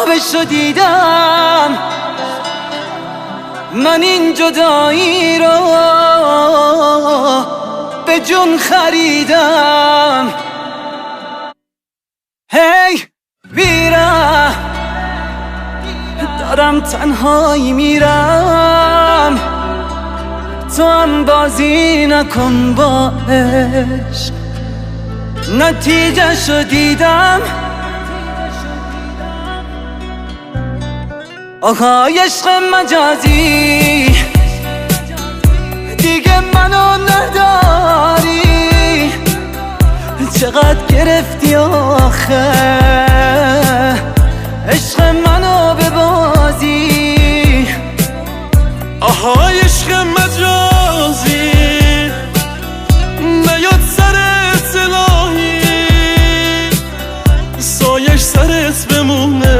خوابشو دیدم، من این جدایی رو به جون خریدم. هی بیرم، دارم تنهایی میرم، تو هم بازی نکن با عشق. نتیجه شو دیدم، آهای عشق مجازی، دیگه منو نداری. چقدر گرفتی آخه عشق منو به بازی. آهای عشق مجازی، نیاد سرت الهی، سایش سرت بمونه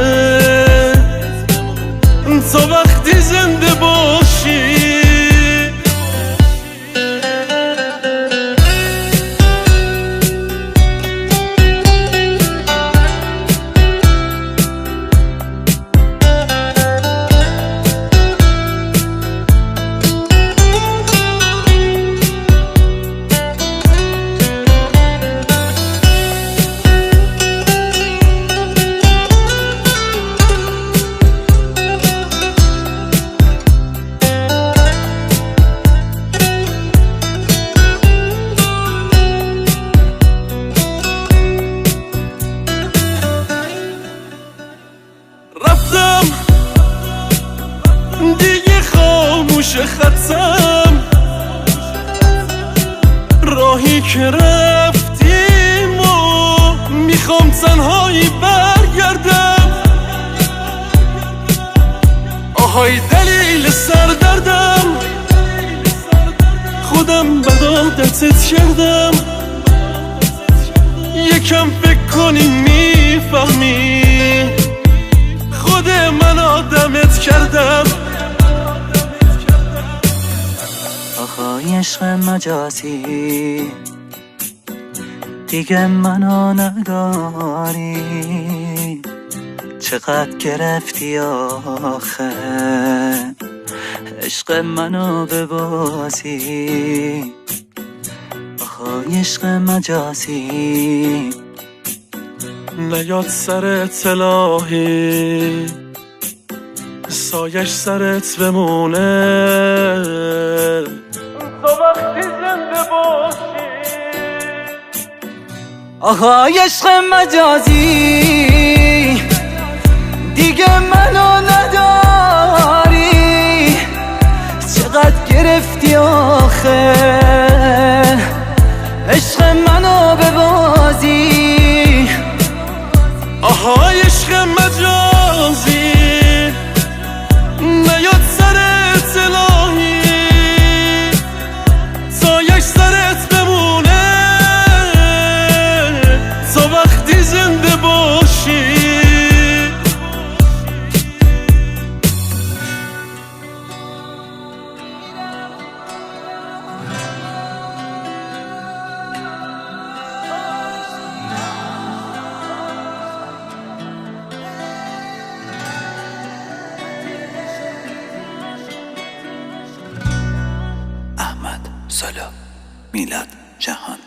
تو وقتی زنده باشی. رفتم دیگه خاموش خطم، راهی که رفتیم و میخوام تنهایی برگردم. آهای دلیل سردردم، خودم به عادتت کردم. یکم فکر کنی میفهمی خود من آدمت کردم. آهای عشق مجازی، دیگه منو نداری. چقدر گرفتی آخه عشق منو به بازی. آهای عشق مجازی، نیاد سرت الهی، سایش سرت بمونه تو وقتی زنده باشی. آهای عشق مجازی، دیگه منو نداری. چقدر گرفتی آخه عشق منو به بازی. آهای عشق مجازی، نیاد سرت الهی، سایش سرت بمونه تو وقتی زنده باشی. احمد سالا، میلاد جهان.